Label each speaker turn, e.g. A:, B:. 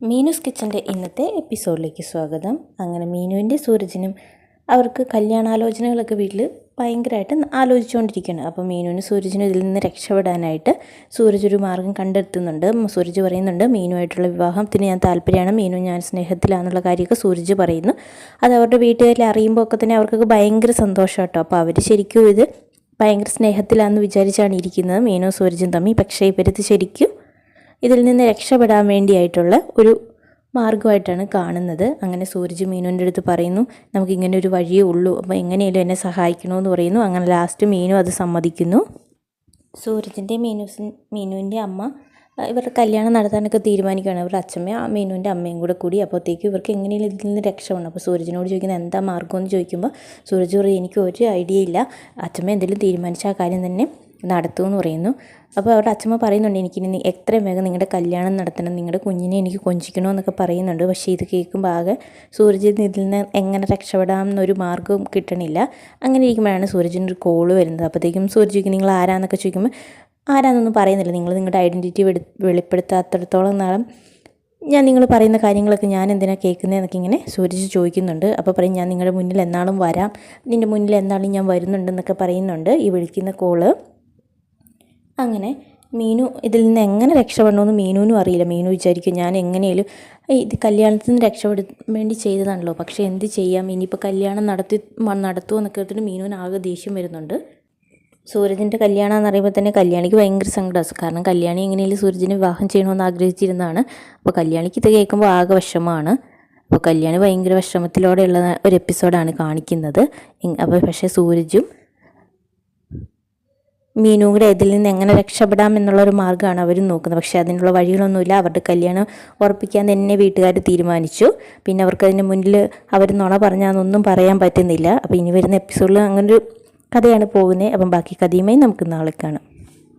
A: മീനൂസ് കിച്ചൻ്റെ ഇന്നത്തെ എപ്പിസോഡിലേക്ക് സ്വാഗതം. അങ്ങനെ മീനുവിൻ്റെ സൂരജിനും അവർക്ക് കല്യാണാലോചനകളൊക്കെ വീട്ടിൽ ഭയങ്കരമായിട്ട് ആലോചിച്ചുകൊണ്ടിരിക്കുകയാണ്. അപ്പോൾ മീനുവിന് സൂരജിനും ഇതിൽ നിന്ന് രക്ഷപ്പെടാനായിട്ട് സൂരജ് ഒരു മാർഗ്ഗം കണ്ടെത്തുന്നുണ്ട്. സൂരജ് പറയുന്നുണ്ട്, മീനുമായിട്ടുള്ള വിവാഹത്തിന് ഞാൻ താല്പര്യമാണ്, മീനു ഞാൻ സ്നേഹത്തിലാണെന്നുള്ള കാര്യമൊക്കെ സൂരജ് പറയുന്നു. അത് അവരുടെ വീട്ടുകാരിൽ അറിയുമ്പോൾ ഒക്കെ തന്നെ അവർക്കൊക്കെ ഭയങ്കര സന്തോഷം കേട്ടോ. അപ്പോൾ അവർ ശരിക്കും ഇത് ഭയങ്കര സ്നേഹത്തിലാണെന്ന് വിചാരിച്ചാണ് ഇരിക്കുന്നത് മീനു സൂരജും തമ്മിൽ. പക്ഷേ ഇവരത് ശരിക്കും ഇതിൽ നിന്ന് രക്ഷപ്പെടാൻ വേണ്ടിയായിട്ടുള്ള ഒരു മാർഗ്ഗമായിട്ടാണ് കാണുന്നത്. അങ്ങനെ സൂരജ് മീനുവിൻ്റെ അടുത്ത് പറയുന്നു, നമുക്കിങ്ങനെ ഒരു വഴിയേ ഉള്ളൂ, അപ്പോൾ എങ്ങനെയാലും എന്നെ സഹായിക്കണമെന്ന് പറയുന്നു. അങ്ങനെ ലാസ്റ്റ് മീനു അത് സമ്മതിക്കുന്നു. സൂരജിൻ്റെ മീനുവിൻ്റെ അമ്മ ഇവരുടെ കല്യാണം നടത്താനൊക്കെ തീരുമാനിക്കുകയാണ്. അവരുടെ അച്ഛമ്മയും മീനുവിൻ്റെ അമ്മയും കൂടി. അപ്പോഴത്തേക്കും ഇവർക്ക് എങ്ങനെയും ഇതിൽ നിന്ന് രക്ഷപ്പെടണം. അപ്പോൾ സൂരജിനോട് ചോദിക്കുന്നത് എന്താ മാർഗ്ഗമെന്ന് ചോദിക്കുമ്പോൾ സൂരജ് പറയും, എനിക്ക് ഒരു ഐഡിയ ഇല്ല, അച്ഛമ്മ എന്തെങ്കിലും തീരുമാനിച്ച ആ കാര്യം തന്നെ നടത്തുമെന്ന് പറയുന്നു. അപ്പോൾ അവരുടെ അച്ഛമ്മ പറയുന്നുണ്ട്, എനിക്കിനി എത്രയും വേഗം നിങ്ങളുടെ കല്യാണം നടത്തണം, നിങ്ങളുടെ കുഞ്ഞിനെ എനിക്ക് കൊഞ്ചിക്കണമെന്നൊക്കെ പറയുന്നുണ്ട്. പക്ഷേ ഇത് കേൾക്കുമ്പോൾ ആകെ സൂരജിന് ഇതിൽ നിന്ന് എങ്ങനെ രക്ഷപ്പെടാം എന്നൊരു മാർഗ്ഗവും കിട്ടണില്ല. അങ്ങനെ ഇരിക്കുമ്പോഴാണ് സൂരജിന് ഒരു കോള് വരുന്നത്. അപ്പോഴത്തേക്കും സൂരജ് ചോദിക്കും, നിങ്ങൾ ആരാന്നൊക്കെ ചോദിക്കുമ്പോൾ ആരാന്നൊന്നും പറയുന്നില്ല, നിങ്ങൾ നിങ്ങളുടെ ഐഡൻറ്റിറ്റി വെളിപ്പെടുത്താത്തിടത്തോളം നാളും ഞാൻ നിങ്ങൾ പറയുന്ന കാര്യങ്ങളൊക്കെ ഞാൻ എന്തിനാണ് കേൾക്കുന്നതെന്നൊക്കെ ഇങ്ങനെ സൂരജ് ചോദിക്കുന്നുണ്ട്. അപ്പോൾ പറയും, ഞാൻ നിങ്ങളുടെ മുന്നിൽ എന്നാളും വരാം, നിൻ്റെ മുന്നിൽ എന്നാളും ഞാൻ വരുന്നുണ്ടെന്നൊക്കെ പറയുന്നുണ്ട് ഈ വിളിക്കുന്ന കോള്. അങ്ങനെ മീനു ഇതിൽ നിന്ന് എങ്ങനെ രക്ഷപ്പെടണമെന്ന് മീനുവിനും അറിയില്ല. മീനു വിചാരിക്കും, ഞാൻ എങ്ങനെയും ഇത് കല്യാണത്തിൽ നിന്ന് രക്ഷപ്പെടാൻ വേണ്ടി ചെയ്തതാണല്ലോ, പക്ഷേ എന്ത് ചെയ്യാം, ഇനിയിപ്പോൾ കല്യാണം നടത്തുമോ എന്നൊക്കെ എടുത്തിട്ട് മീനുവിന് ആകെ ദേഷ്യം വരുന്നുണ്ട്. സൂരജിൻ്റെ കല്യാണം എന്ന് പറയുമ്പോൾ തന്നെ കല്യാണിക്ക് ഭയങ്കര സങ്കടമാണ്. കാരണം കല്യാണി എങ്ങനെയും സൂരജിനെ വിവാഹം ചെയ്യണമെന്ന് ആഗ്രഹിച്ചിരുന്നതാണ്. അപ്പോൾ കല്യാണിക്ക് ഇത് കേൾക്കുമ്പോൾ ആകെ വിഷമമാണ്. അപ്പോൾ കല്യാണി ഭയങ്കര വിഷമത്തിലൂടെയുള്ള ഒരു എപ്പിസോഡാണ് കാണിക്കുന്നത്. അപ്പോൾ പക്ഷേ സൂരജും മീനും കൂടെ ഇതിൽ നിന്ന് എങ്ങനെ രക്ഷപ്പെടാം എന്നുള്ളൊരു മാർഗ്ഗമാണ് അവരും നോക്കുന്നത്. പക്ഷേ അതിനുള്ള വഴികളൊന്നുമില്ല. അവരുടെ കല്യാണം ഉറപ്പിക്കാൻ തന്നെ വീട്ടുകാർ തീരുമാനിച്ചു. പിന്നെ അവർക്ക് അതിന് മുന്നിൽ അവർ നുണ പറഞ്ഞാന്നൊന്നും പറയാൻ പറ്റുന്നില്ല. അപ്പോൾ ഇനി വരുന്ന എപ്പിസോഡിൽ അങ്ങനൊരു കഥയാണ് പോകുന്നത്. അപ്പം ബാക്കി കഥയുമായി നമുക്ക് നാളെ കാണാം.